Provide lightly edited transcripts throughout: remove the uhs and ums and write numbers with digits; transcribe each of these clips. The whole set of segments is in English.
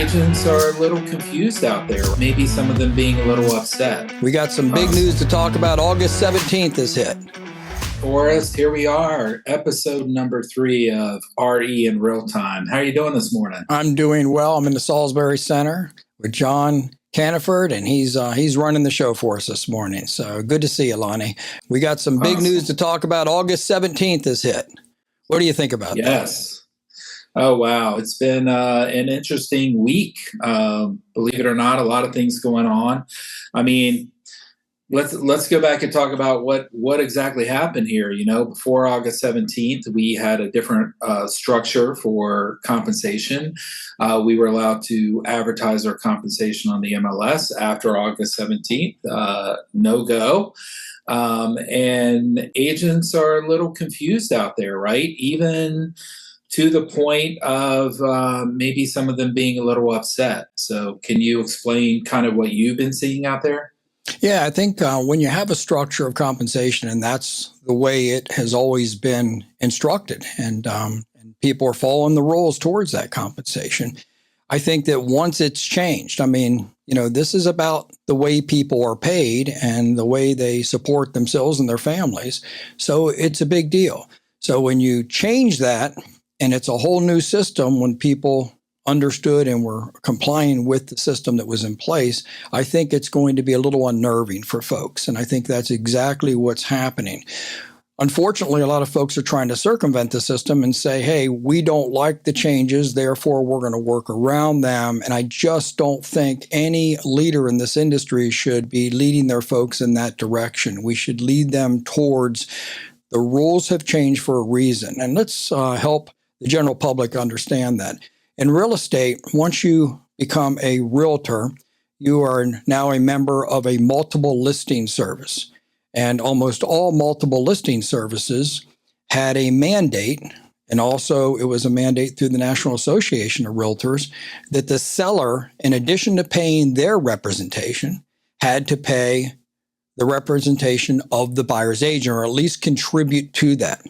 agents are a little confused out there. Maybe some of them being a little upset. We got some big news to talk about. August 17th is hit. Forrest, here we are, episode number 3 of RE in Real Time. How are you doing this morning? I'm doing well. I'm in the Salisbury Center with John Caniford, and he's running the show for us this morning. So good to see you, Lonnie. We got some big news to talk about. August 17th is hit. What do you think about that? Yes. Oh, wow. It's been an interesting week. Believe it or not, a lot of things going on. I mean, let's go back and talk about what exactly happened here. You know, before August 17th, we had a different structure for compensation. We were allowed to advertise our compensation on the MLS. After August 17th, no go. And agents are a little confused out there, right? Even to the point of maybe some of them being a little upset. So can you explain kind of what you've been seeing out there? Yeah, I think when you have a structure of compensation, and that's the way it has always been instructed, and people are following the rules towards that compensation, I think that once it's changed, I mean, you know, this is about the way people are paid and the way they support themselves and their families. So it's a big deal. So when you change that, and it's a whole new system, when people understood and were complying with the system that was in place, I think it's going to be a little unnerving for folks. And I think that's exactly what's happening. Unfortunately, a lot of folks are trying to circumvent the system and say, hey, we don't like the changes, therefore we're going to work around them. And I just don't think any leader in this industry should be leading their folks in that direction. We should lead them towards the rules have changed for a reason. And let's help the general public understand that. In real estate, once you become a realtor, you are now a member of a multiple listing service. And almost all multiple listing services had a mandate, and also it was a mandate through the National Association of Realtors, that the seller, in addition to paying their representation, had to pay the representation of the buyer's agent, or at least contribute to that.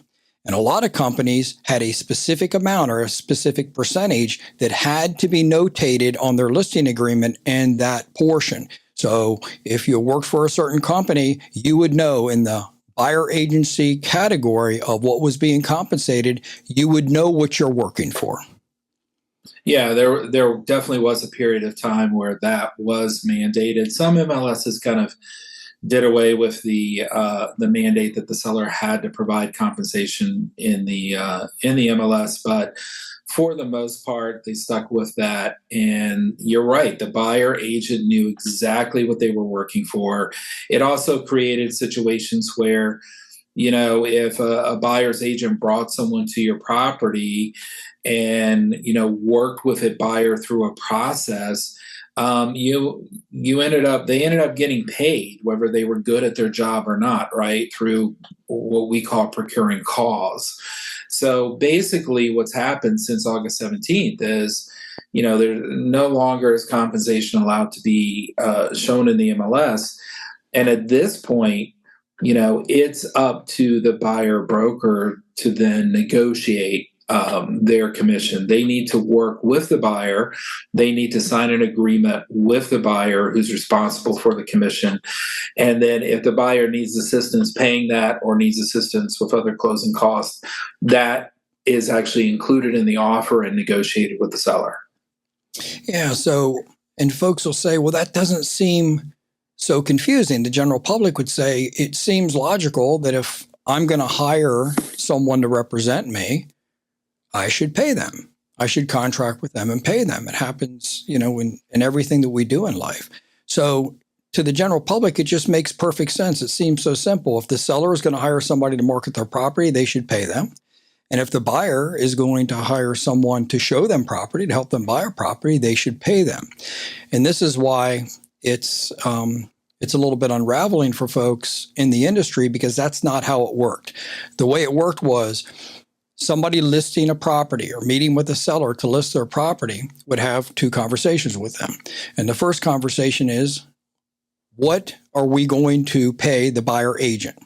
And a lot of companies had a specific amount or a specific percentage that had to be notated on their listing agreement and that portion. So if you worked for a certain company, you would know in the buyer agency category of what was being compensated, you would know what you're working for. Yeah, there definitely was a period of time where that was mandated. Some MLSs kind of did away with the mandate that the seller had to provide compensation in the MLS, but for the most part, they stuck with that. And you're right, the buyer agent knew exactly what they were working for. It also created situations where, you know, if a buyer's agent brought someone to your property and, you know, worked with a buyer through a process, they ended up getting paid, whether they were good at their job or not, right? Through what we call procuring calls. So basically what's happened since August 17th is, you know, there no longer is compensation allowed to be shown in the MLS. And at this point, you know, it's up to the buyer broker to then negotiate their commission. They need to work with the buyer. They need to sign an agreement with the buyer who's responsible for the commission. And then if the buyer needs assistance paying that or needs assistance with other closing costs, that is actually included in the offer and negotiated with the seller. Yeah. So, and folks will say, well, that doesn't seem so confusing. The general public would say, it seems logical that if I'm going to hire someone to represent me, I should pay them. I should contract with them and pay them. It happens, you know, in everything that we do in life. So to the general public, it just makes perfect sense. It seems so simple. If the seller is going to hire somebody to market their property, they should pay them. And if the buyer is going to hire someone to show them property, to help them buy a property, they should pay them. And this is why it's a little bit unraveling for folks in the industry, because that's not how it worked. The way it worked was somebody listing a property or meeting with a seller to list their property would have two conversations with them. And the first conversation is, what are we going to pay the buyer agent?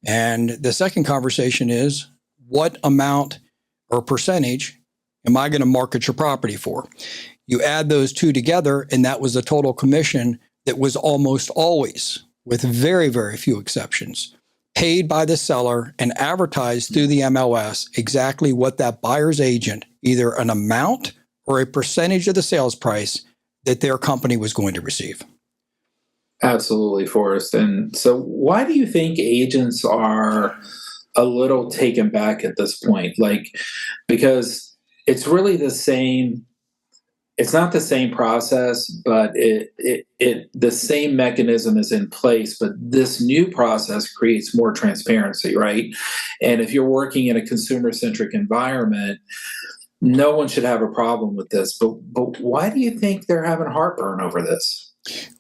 And the second conversation is, what amount or percentage am I going to market your property for? You add those two together, and that was the total commission that was almost always, with very, very few exceptions, paid by the seller and advertised through the MLS exactly what that buyer's agent, either an amount or a percentage of the sales price that their company was going to receive. Absolutely, Forrest. And so, why do you think agents are a little taken back at this point? Like, because it's really the same. It's not the same process, but the same mechanism is in place. But this new process creates more transparency, right? And if you're working in a consumer-centric environment, no one should have a problem with this. But why do you think they're having heartburn over this?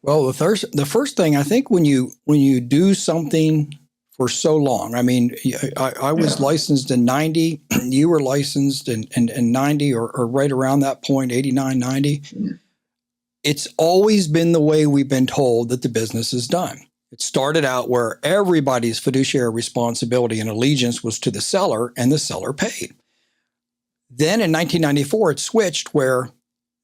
Well, the first thing, I think, when you do something for so long, I mean, I was licensed in 90, you were licensed in 90 or right around that point, 89, 90. It's always been the way we've been told that the business is done. It started out where everybody's fiduciary responsibility and allegiance was to the seller, and the seller paid. Then in 1994, it switched where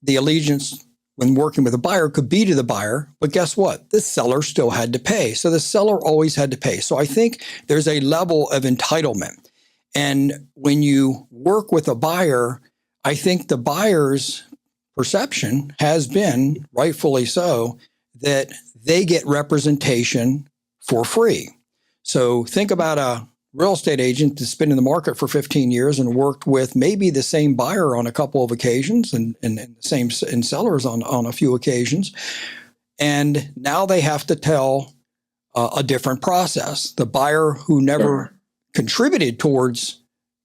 the allegiance, when working with a buyer, could be to the buyer, but guess what? The seller still had to pay. So the seller always had to pay. So I think there's a level of entitlement. And when you work with a buyer, I think the buyer's perception has been, rightfully so, that they get representation for free. So think about a real estate agent that's been in the market for 15 years and worked with maybe the same buyer on a couple of occasions and the same sellers on a few occasions. And now they have to tell a different process. The buyer who never contributed towards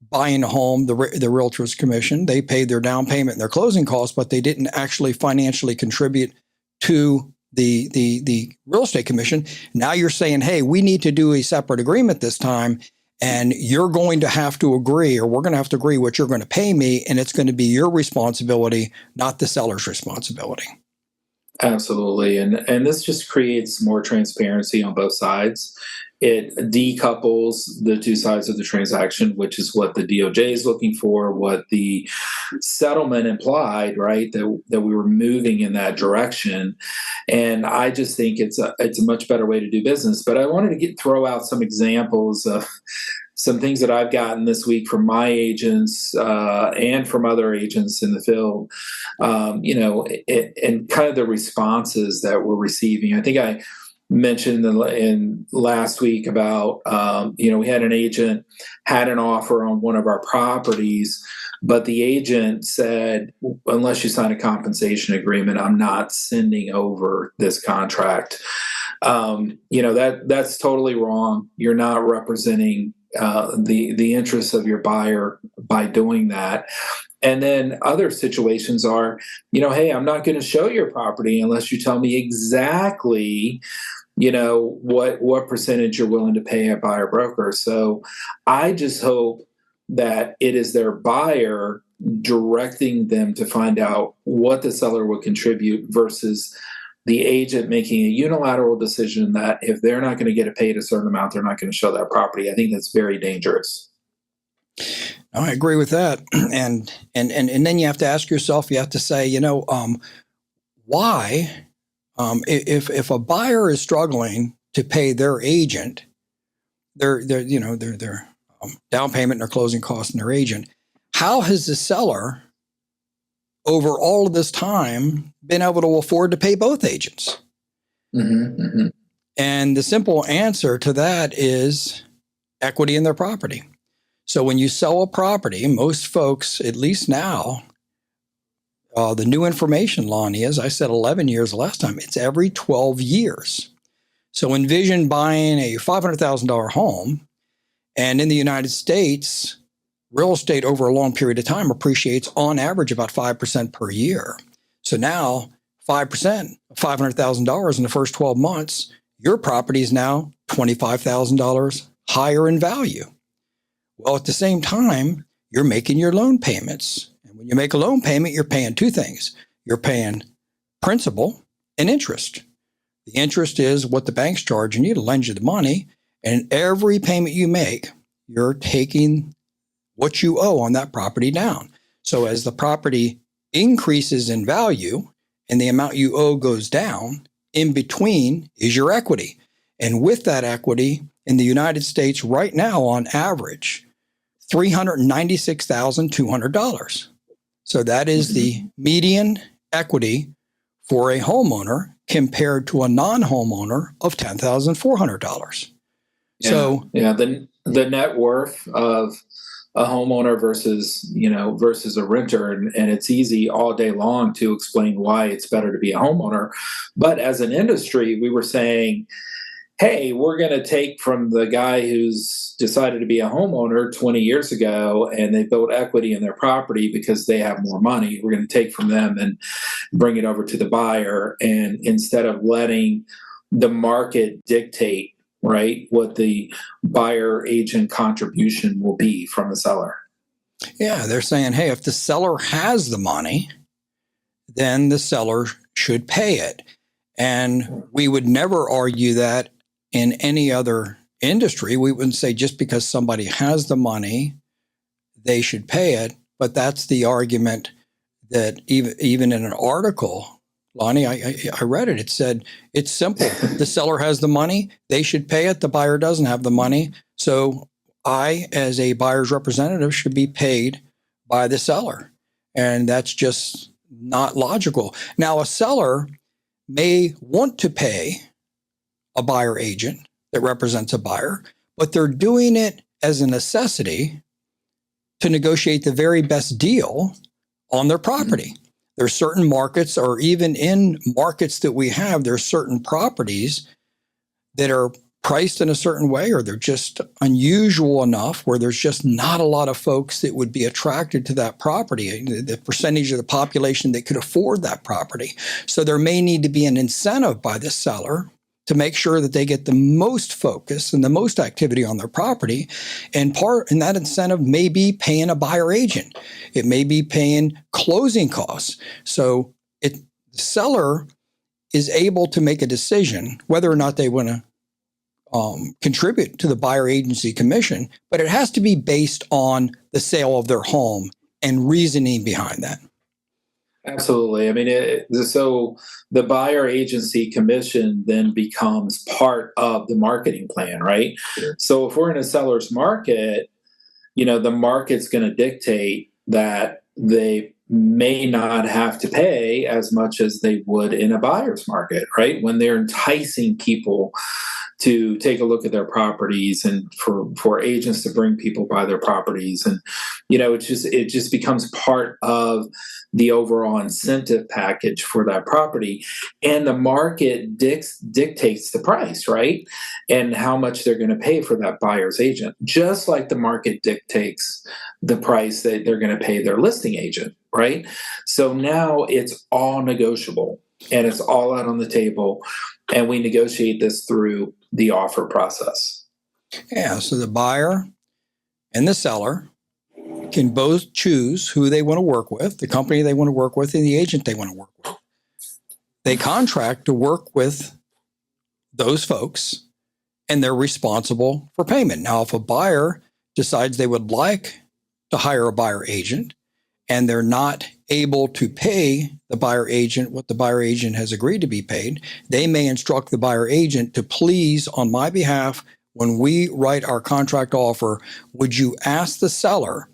buying a home, the realtor's commission, they paid their down payment and their closing costs, but they didn't actually financially contribute to the real estate commission. Now you're saying, hey, we need to do a separate agreement this time, and you're going to have to agree, or we're going to have to agree what you're going to pay me, and it's going to be your responsibility, not the seller's responsibility. Absolutely. And this just creates more transparency on both sides. It decouples the two sides of the transaction, which is what the DOJ is looking for, what the settlement implied, right? That we were moving in that direction. And I just think it's a much better way to do business. But I wanted to throw out some examples of some things that I've gotten this week from my agents and from other agents in the field, and kind of the responses that we're receiving. I think I mentioned in last week about, we had an agent had an offer on one of our properties, but the agent said, unless you sign a compensation agreement, I'm not sending over this contract. That's totally wrong. You're not representing the interests of your buyer by doing that. And then other situations are, hey, I'm not going to show your property unless you tell me exactly, what percentage you're willing to pay a buyer broker. So I just hope that it is their buyer directing them to find out what the seller will contribute versus the agent making a unilateral decision that if they're not going to get paid a certain amount, they're not going to show that property. I think that's very dangerous. I agree with that. And then you have to ask yourself, you have to say, why, if a buyer is struggling to pay their agent, their down payment and their closing costs and their agent, how has the seller over all of this time been able to afford to pay both agents? Mm-hmm, mm-hmm. And the simple answer to that is equity in their property. So when you sell a property, most folks, at least now, the new information, Lonnie, as I said 11 years last time, it's every 12 years. So envision buying a $500,000 home, and in the United States, real estate over a long period of time appreciates on average about 5% per year. So now 5%, $500,000 in the first 12 months, your property is now $25,000 higher in value. Well, at the same time, you're making your loan payments. And when you make a loan payment, you're paying two things. You're paying principal and interest. The interest is what the bank's charging you to lend you the money. And every payment you make, you're taking what you owe on that property down. So as the property increases in value and the amount you owe goes down, in between is your equity. And with that equity in the United States right now, on average, $396,200. So that is the median equity for a homeowner compared to a non-homeowner of $10,400. Yeah. So the net worth of a homeowner versus a renter, and it's easy all day long to explain why it's better to be a homeowner. But as an industry, we were saying, hey, we're going to take from the guy who's decided to be a homeowner 20 years ago and they built equity in their property because they have more money. We're going to take from them and bring it over to the buyer. And instead of letting the market dictate, right, what the buyer agent contribution will be from the seller. Yeah, they're saying, hey, if the seller has the money, then the seller should pay it. And we would never argue that in any other industry. We wouldn't say just because somebody has the money, they should pay it. But that's the argument that even in an article, Lonnie, I read it. It said, it's simple. The seller has the money. They should pay it. The buyer doesn't have the money. So I, as a buyer's representative, should be paid by the seller. And that's just not logical. Now, a seller may want to pay a buyer agent that represents a buyer, but they're doing it as a necessity to negotiate the very best deal on their property. There's certain markets, or even in markets that we have, there's certain properties that are priced in a certain way, or they're just unusual enough where there's just not a lot of folks that would be attracted to that property, the percentage of the population that could afford that property. So there may need to be an incentive by the seller to make sure that they get the most focus and the most activity on their property. And that incentive may be paying a buyer agent. It may be paying closing costs. So the seller is able to make a decision whether or not they want to contribute to the buyer agency commission, but it has to be based on the sale of their home and reasoning behind that. Absolutely. I mean, so the buyer agency commission then becomes part of the marketing plan, right? Sure. So if we're in a seller's market, the market's going to dictate that they may not have to pay as much as they would in a buyer's market, right? When they're enticing people to take a look at their properties and for agents to bring people by their properties. And, it just becomes part of the overall incentive package for that property. And the market dictates the price, right? And how much they're going to pay for that buyer's agent, just like the market dictates the price that they're going to pay their listing agent, right? So now it's all negotiable and it's all out on the table. And we negotiate this through the offer process. Yeah, so the buyer and the seller can both choose who they want to work with, the company they want to work with, and the agent they want to work with. They contract to work with those folks, and they're responsible for payment. Now, if a buyer decides they would like to hire a buyer agent, and they're not able to pay the buyer agent what the buyer agent has agreed to be paid, they may instruct the buyer agent to please, on my behalf, when we write our contract offer, would you ask the seller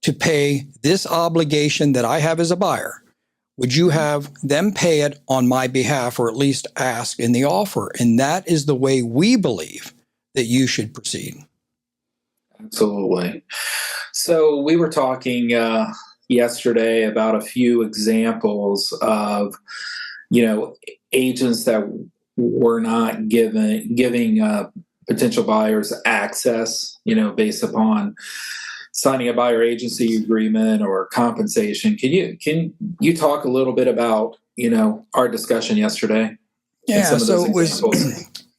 to pay this obligation that I have as a buyer? Would you have them pay it on my behalf, or at least ask in the offer? And that is the way we believe that you should proceed. Absolutely. So we were talking yesterday about a few examples of, agents that were not giving potential buyers access, based upon signing a buyer agency agreement or compensation. Can you talk a little bit about, our discussion yesterday? Yeah, so it was,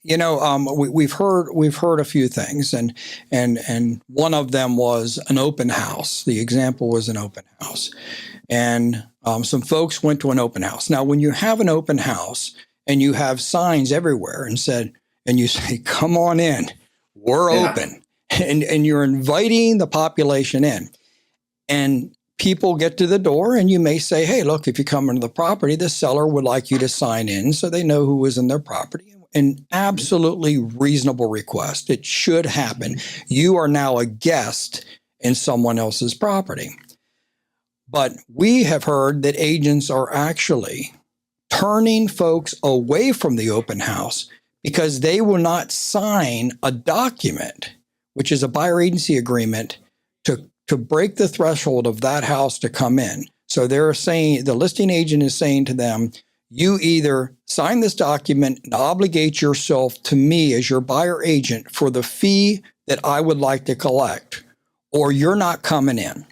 we've heard a few things, and one of them was an open house. The example was an open house, and some folks went to an open house. Now, when you have an open house and you have signs everywhere and you say, "Come on in, we're open," and you're inviting the population in, and people get to the door and you may say, hey, look, if you come into the property, the seller would like you to sign in so they know who was in their property. An absolutely reasonable request. It should happen. You are now a guest in someone else's property. But we have heard that agents are actually turning folks away from the open house because they will not sign a document, which is a buyer agency agreement, to break the threshold of that house to come in. So they're saying, the listing agent is saying to them, you either sign this document and obligate yourself to me as your buyer agent for the fee that I would like to collect, or you're not coming in.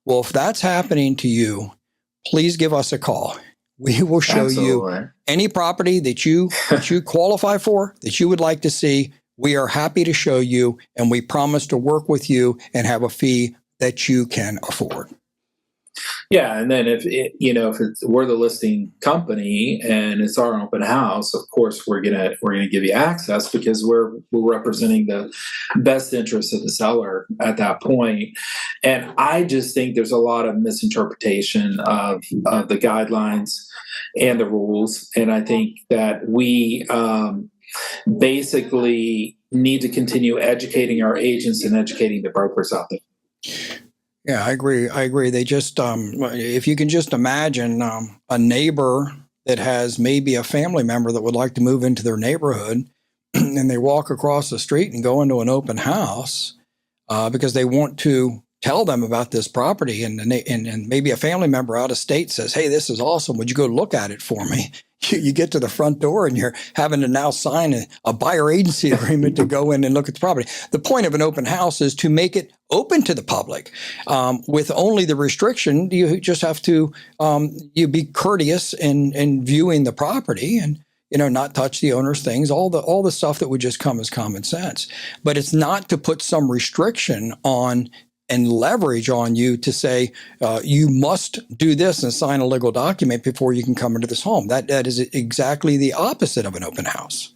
Well, if that's happening to you, please give us a call. We will show you any property that you qualify for, that you would like to see. We are happy to show you, and we promise to work with you and have a fee that you can afford. Yeah, and then if we're the listing company and it's our open house, of course we're gonna give you access because we're representing the best interest of the seller at that point. And I just think there's a lot of misinterpretation of the guidelines and the rules, and I think that we basically need to continue educating our agents and educating the brokers out there. Yeah, I agree. They just, if you can just imagine a neighbor that has maybe a family member that would like to move into their neighborhood, and they walk across the street and go into an open house because they want to tell them about this property, and maybe a family member out of state says, hey, this is awesome. Would you go look at it for me? You get to the front door and you're having to now sign a buyer agency agreement to go in and look at the property. The point of an open house is to make it open to the public with only the restriction. You just have to you be courteous in viewing the property and not touch the owner's things, all the stuff that would just come as common sense. But it's not to put some restriction on and leverage on you to say, you must do this and sign a legal document before you can come into this home. That is exactly the opposite of an open house.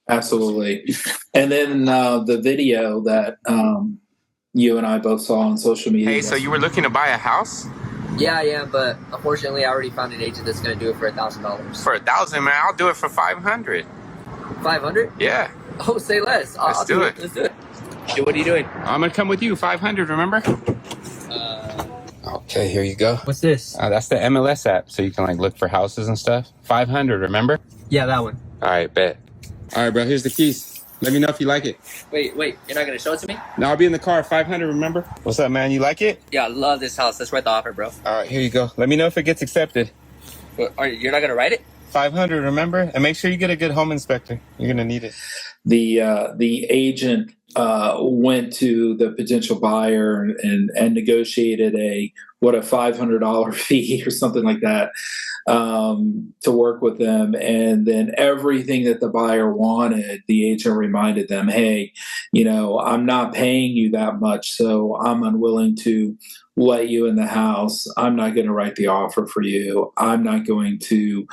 Absolutely. And then the video that you and I both saw on social media. Hey, so you were looking to buy a house? Yeah, but unfortunately I already found an agent that's going to do it for $1,000. For $1,000, man, I'll do it for $500. 500? Yeah. Oh, say less. Let's do it. Let's do it. Hey, what are you doing? I'm gonna come with you. 500, remember? Okay, here you go. What's this? That's the MLS app, so you can look for houses and stuff. 500, remember? Yeah, that one. All right, bet. All right, bro. Here's the keys. Let me know if you like it. Wait. You're not gonna show it to me? No, I'll be in the car. 500, remember? What's up, man? You like it? Yeah, I love this house. That's worth the offer, bro. All right, here you go. Let me know if it gets accepted. You're not gonna write it? 500, remember? And make sure you get a good home inspector. You're gonna need it. The agent went to the potential buyer and negotiated a $500 fee or something like that to work with them, and then everything that the buyer wanted, the agent reminded them, hey, I'm not paying you that much, so I'm unwilling to let you in the house. I'm not going to write the offer for you. I'm not going to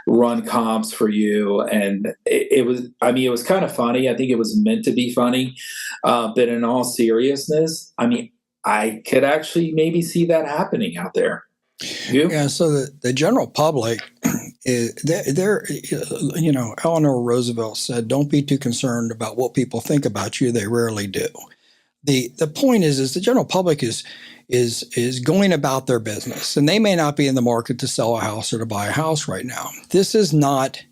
run comps for you. And it was kind of funny. I think it was meant to be funny. But in all seriousness, I could actually maybe see that happening out there. You? Yeah. So the general public is they're Eleanor Roosevelt said, don't be too concerned about what people think about you. They rarely do. The point is the general public is going about their business, and they may not be in the market to sell a house or to buy a house right now. This is not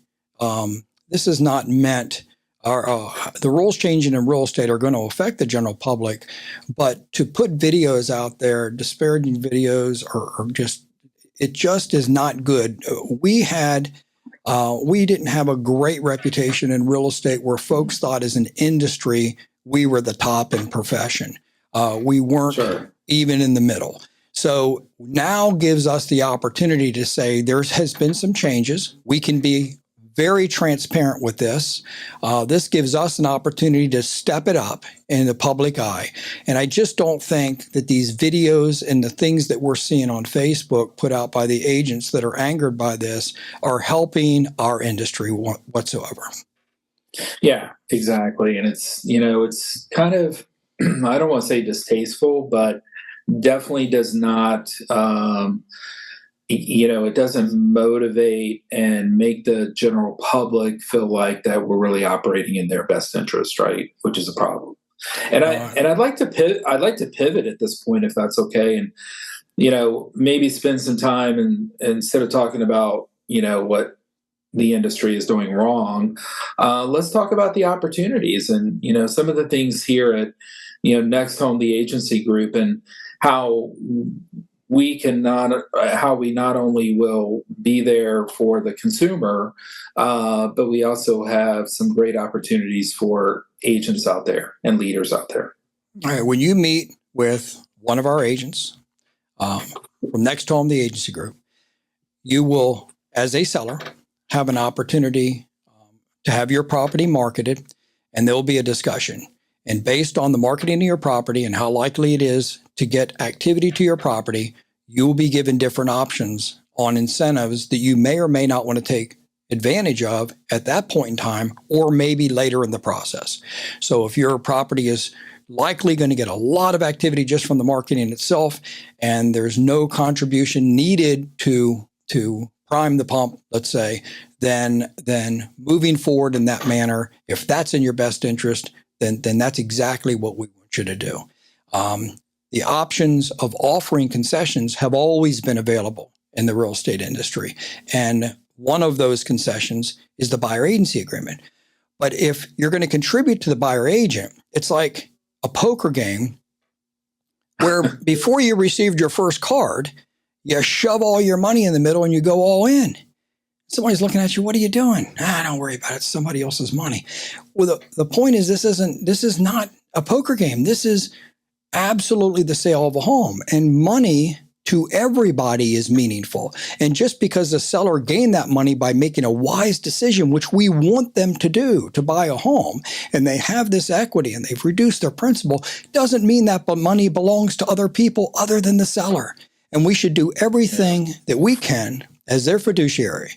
meant. The rules changing in real estate are going to affect the general public, but to put videos out there, disparaging videos, it just is not good. We didn't have a great reputation in real estate where folks thought as an industry we were the top in profession. We weren't even in the middle. So now gives us the opportunity to say there has been some changes. We can be very transparent with this. This gives us an opportunity to step it up in the public eye. And I just don't think that these videos and the things that we're seeing on Facebook put out by the agents that are angered by this are helping our industry whatsoever. Yeah, exactly. And it's kind of, I don't want to say distasteful, but definitely does not, it doesn't motivate and make the general public feel like that we're really operating in their best interest, right? Which is a problem. And Uh, I'd like to pivot. I'd like to pivot at this point, if that's okay, and maybe spend some time and instead of talking about what the industry is doing wrong, let's talk about the opportunities and some of the things here at Next Home, the agency group, and how how we not only will be there for the consumer, but we also have some great opportunities for agents out there and leaders out there. all right, when you meet with one of our agents um, from Next Home, the agency group, you will, as a seller, have an opportunity to have your property marketed, and there will be a discussion. And based on the marketing of your property and how likely it is to get activity to your property, you will be given different options on incentives that you may or may not want to take advantage of at that point in time, or maybe later in the process. So if your property is likely going to get a lot of activity just from the marketing itself, and there's no contribution needed to prime the pump, let's say, then moving forward in that manner, if that's in your best interest, then that's exactly what we want you to do. The options of offering concessions have always been available in the real estate industry. And one of those concessions is the buyer agency agreement. But if you're going to contribute to the buyer agent, it's like a poker game where before you received your first card, you shove all your money in the middle and you go all in. Somebody's looking at you. What are you doing? Don't worry about it. It's somebody else's money. Well, the point is, this is not a poker game. This is absolutely the sale of a home, and money to everybody is meaningful. And just because the seller gained that money by making a wise decision, which we want them to do, to buy a home, and they have this equity and they've reduced their principal, doesn't mean that money belongs to other people other than the seller. And we should do everything that we can as their fiduciary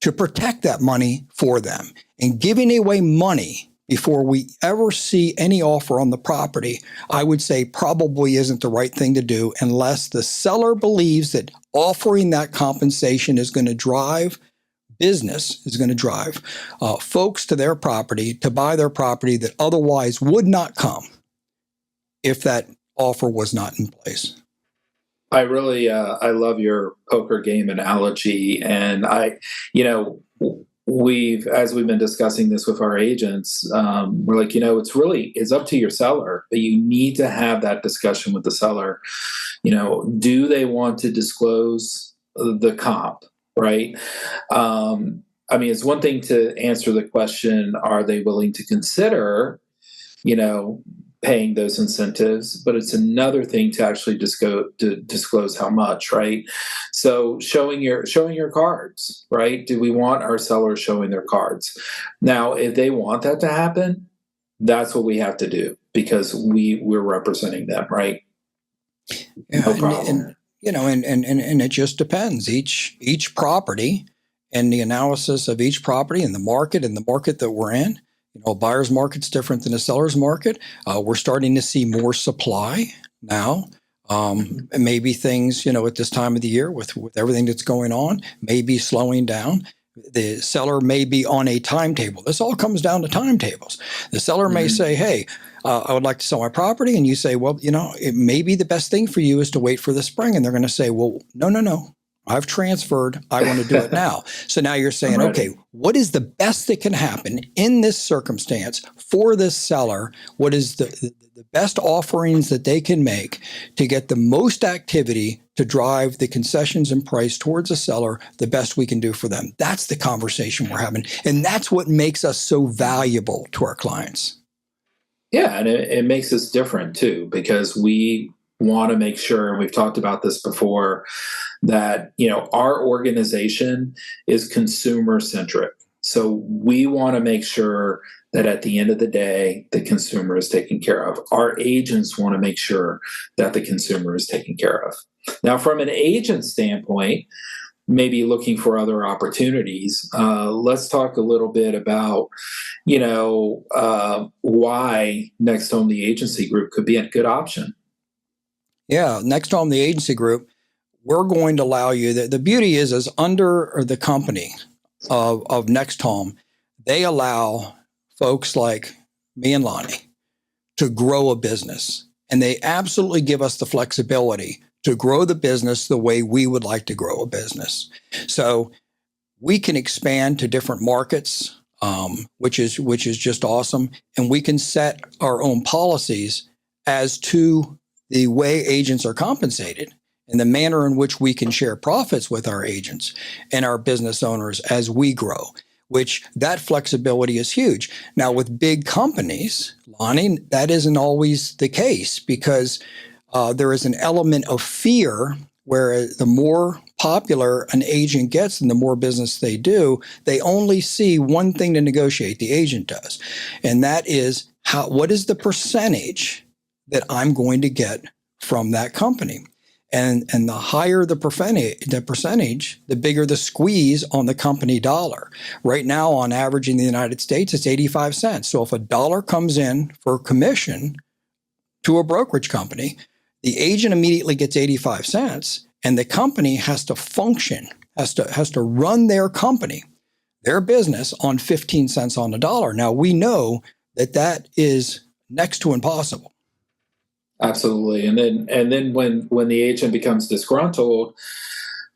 to protect that money for them. And giving away money before we ever see any offer on the property, I would say probably isn't the right thing to do unless the seller believes that offering that compensation is going to drive business, is going to drive folks to their property to buy their property that otherwise would not come if that offer was not in place. I really, I love your poker game analogy, and as we've been discussing this with our agents, we're like, it's up to your seller, but you need to have that discussion with the seller. Do they want to disclose the comp, right? It's one thing to answer the question, are they willing to consider, paying those incentives, but it's another thing to actually just go to disclose how much, right? So showing your cards, right? Do we want our sellers showing their cards? Now, if they want that to happen, that's what we have to do because we're representing them, right? Yeah, no problem. And it just depends. Each property and the analysis of each property and the market that we're in. A buyer's market's different than a seller's market. We're starting to see more supply now. And maybe things, at this time of the year with everything that's going on, may be slowing down. The seller may be on a timetable. This all comes down to timetables. The seller may say, hey, I would like to sell my property. And you say, well, it may be the best thing for you is to wait for the spring. And they're going to say, well, no. I've transferred. I want to do it now. So now you're saying, okay, what is the best that can happen in this circumstance for this seller? What is the best offerings that they can make to get the most activity to drive the concessions and price towards a seller, the best we can do for them? That's the conversation we're having. And that's what makes us so valuable to our clients. Yeah, and it makes us different too, because we want to make sure, and we've talked about this before, that our organization is consumer-centric. So we want to make sure that at the end of the day, the consumer is taken care of. Our agents want to make sure that the consumer is taken care of. Now, from an agent standpoint, maybe looking for other opportunities, let's talk a little bit about, why Next Home, the agency group, could be a good option. Yeah, next home, the agency group, we're going to allow you that the beauty is under the company of Next Home, they allow folks like me and Lonnie to grow a business. And they absolutely give us the flexibility to grow the business the way we would like to grow a business. So we can expand to different markets, which is just awesome. And we can set our own policies as to the way agents are compensated and the manner in which we can share profits with our agents and our business owners as we grow, which that flexibility is huge. Now, with big companies, Lonnie, that isn't always the case because there is an element of fear where the more popular an agent gets and the more business they do, they only see one thing to negotiate, the agent does. And that is what is the percentage that I'm going to get from that company? And the higher the percentage, the bigger the squeeze on the company dollar. Right now, on average in the United States, it's 85 cents. So if a dollar comes in for commission to a brokerage company, the agent immediately gets 85 cents, and the company has to function, has to run their company, their business on 15 cents on the dollar. Now, we know that is next to impossible. Absolutely. And then when the agent becomes disgruntled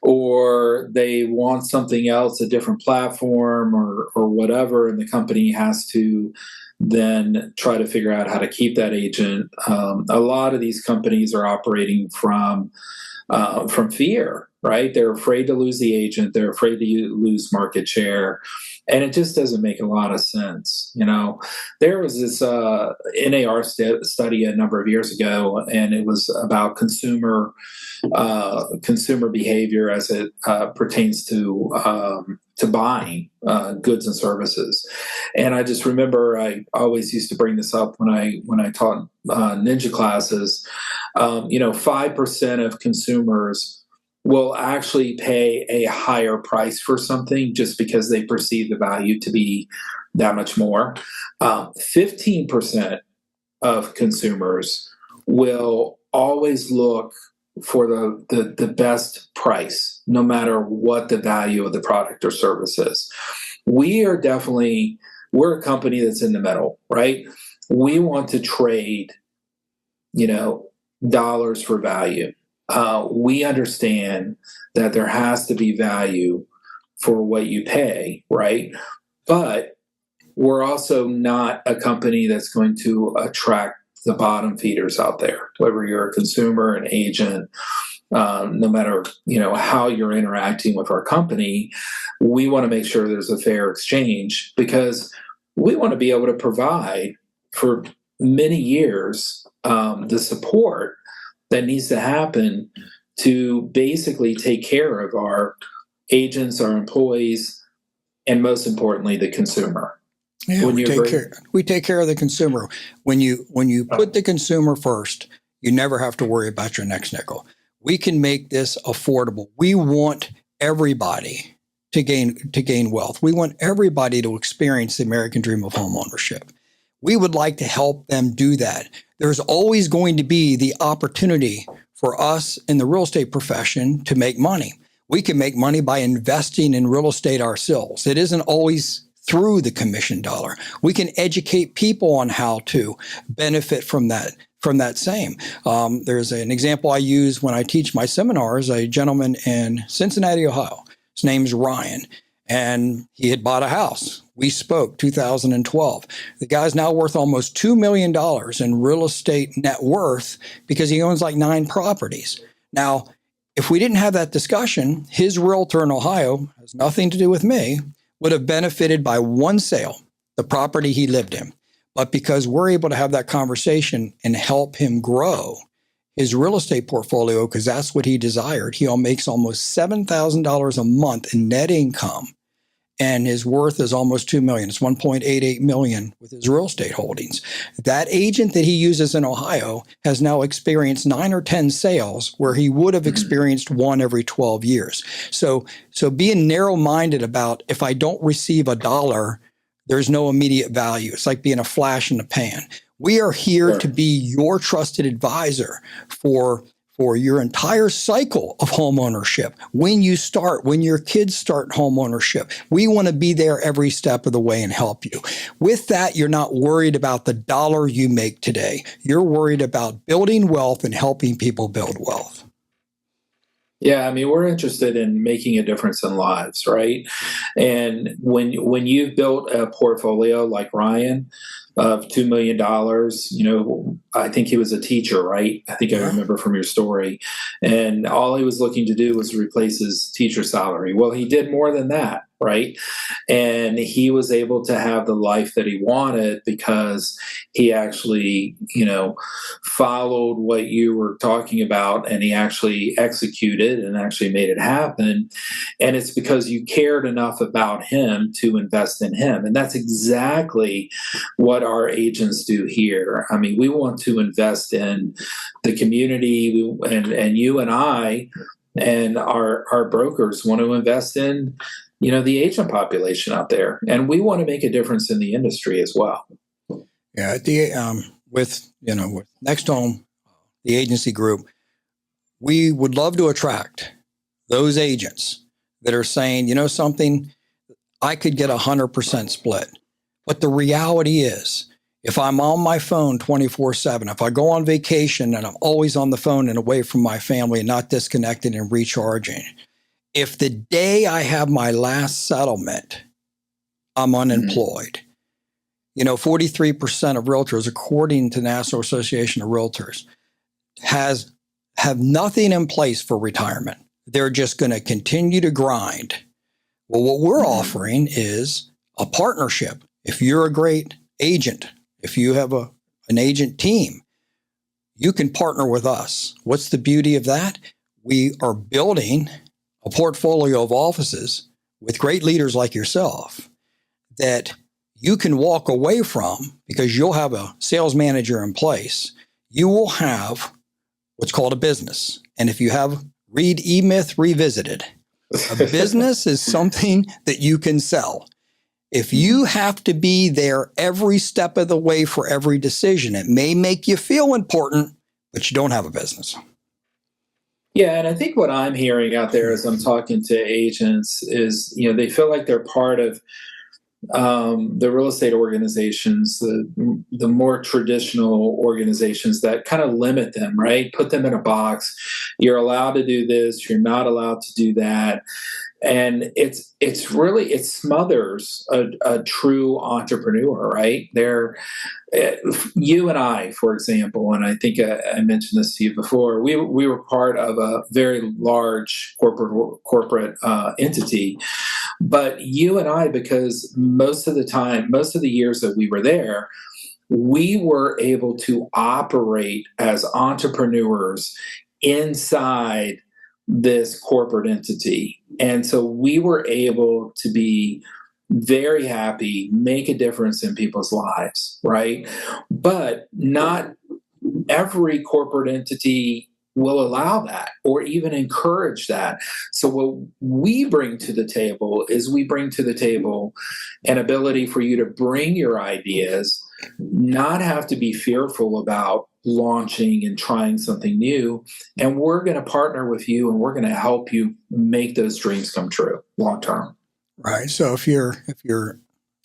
or they want something else, a different platform or whatever, and the company has to then try to figure out how to keep that agent. A lot of these companies are operating from fear, right? They're afraid to lose the agent. They're afraid to lose market share. And it just doesn't make a lot of sense. You know, there was this NAR study a number of years ago, and it was about consumer behavior as it pertains to buying goods and services. And I just remember I always used to bring this up when I taught ninja classes. 5% of consumers will actually pay a higher price for something just because they perceive the value to be that much more. 15% of consumers will always look for the best price, no matter what the value of the product or service is. We're a company that's in the middle, right? We want to trade, dollars for value. We understand that there has to be value for what you pay, right? But we're also not a company that's going to attract the bottom feeders out there, whether you're a consumer, an agent, no matter, how you're interacting with our company. We want to make sure there's a fair exchange because we want to be able to provide for many years the support that needs to happen to basically take care of our agents, our employees, and most importantly, the consumer. Yeah, we take care of the consumer. When you put the consumer first, you never have to worry about your next nickel. We can make this affordable. We want everybody to gain wealth. We want everybody to experience the American dream of homeownership. We would like to help them do that. There's always going to be the opportunity for us in the real estate profession to make money. We can make money by investing in real estate ourselves. It isn't always through the commission dollar. We can educate people on how to benefit from that same. There's an example I use when I teach my seminars, a gentleman in Cincinnati, Ohio. His name's Ryan, and he had bought a house. We spoke 2012. The guy's now worth almost $2 million in real estate net worth because he owns like 9 properties. Now, if we didn't have that discussion, his realtor in Ohio, has nothing to do with me, would have benefited by one sale, the property he lived in. But because we're able to have that conversation and help him grow his real estate portfolio, because that's what he desired, he makes almost $7,000 a month in net income. And his worth is almost $2 million. It's $1.88 million with his real estate holdings. That agent that he uses in Ohio has now experienced 9 or 10 sales where he would have experienced one every 12 years. So being narrow-minded about if I don't receive a dollar, there's no immediate value. It's like being a flash in the pan. We are here to be your trusted advisor for for your entire cycle of home ownership. When your kids start home ownership, we want to be there every step of the way and help you. With that, you're not worried about the dollar you make today. You're worried about building wealth and helping people build wealth. Yeah, I mean, we're interested in making a difference in lives, right? And when you've built a portfolio like Ryan of $2 million, I think he was a teacher, right? I think I remember from your story. And all he was looking to do was replace his teacher salary. Well, he did more than that, right? And he was able to have the life that he wanted because he actually, followed what you were talking about, and he actually executed and actually made it happen. And it's because you cared enough about him to invest in him. And that's exactly what our agents do here. I mean, we want to invest in the community, and you and I and our brokers want to invest in the agent population out there, and we want to make a difference in the industry as well. Yeah, with Next Home, the agency group, we would love to attract those agents that are saying, something, I could get 100% split. But the reality is, if I'm on my phone 24/7, if I go on vacation and I'm always on the phone and away from my family and not disconnected and recharging, if the day I have my last settlement, I'm unemployed. 43% of realtors, according to the National Association of Realtors, have nothing in place for retirement. They're just going to continue to grind. Well, what we're offering is a partnership. If you're a great agent, if you have an agent team, you can partner with us. What's the beauty of that? We are building a portfolio of offices with great leaders like yourself that you can walk away from because you'll have a sales manager in place. You will have what's called a business. And if you read E-Myth Revisited, a business is something that you can sell. If you have to be there every step of the way for every decision, it may make you feel important, but you don't have a business. Yeah, and I think what I'm hearing out there as I'm talking to agents is, they feel like they're part of the real estate organizations, the more traditional organizations that kind of limit them, right? Put them in a box. You're allowed to do this. You're not allowed to do that. And it smothers a true entrepreneur, right? You and I, for example, and I think I mentioned this to you before, we were part of a very large corporate entity. But you and I, because most of the years that we were there, we were able to operate as entrepreneurs inside this corporate entity. And so we were able to be very happy, make a difference in people's lives, right? But not every corporate entity will allow that or even encourage that. So what we bring to the table is an ability for you to bring your ideas, not have to be fearful about launching and trying something new. And we're going to partner with you, and we're going to help you make those dreams come true long term. Right. So if you're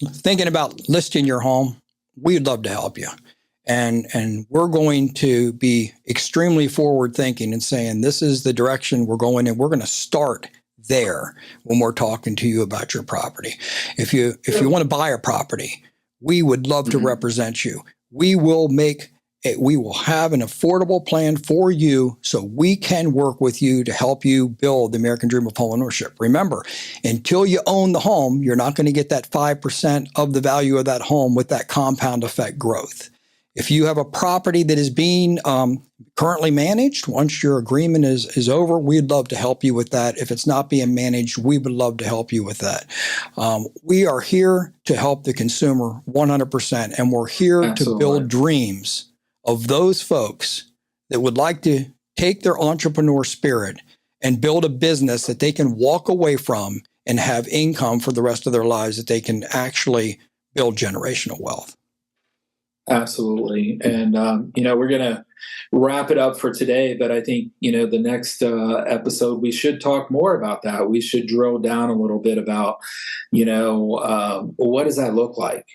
thinking about listing your home, we'd love to help you. And we're going to be extremely forward thinking and saying, this is the direction we're going, and we're going to start there when we're talking to you about your property. If you want to buy a property, we would love to represent you. We will have an affordable plan for you so we can work with you to help you build the American dream of home ownership. Remember, until you own the home, you're not going to get that 5% of the value of that home with that compound effect growth. If you have a property that is being currently managed, once your agreement is over, we'd love to help you with that. If it's not being managed, we would love to help you with that. We are here to help the consumer 100%, and we're here Absolutely. To build dreams of those folks that would like to take their entrepreneur spirit and build a business that they can walk away from and have income for the rest of their lives, that they can actually build generational wealth. Absolutely. And, we're going to wrap it up for today, but I think, the next episode, we should talk more about that. We should drill down a little bit about, what does that look like,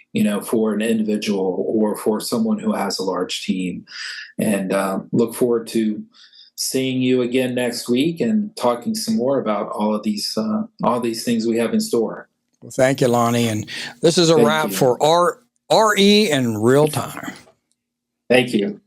for an individual or for someone who has a large team. And look forward to seeing you again next week and talking some more about all these things we have in store. Well, thank you, Lonnie. And this is a Thank wrap you. for RE in real time. Thank you.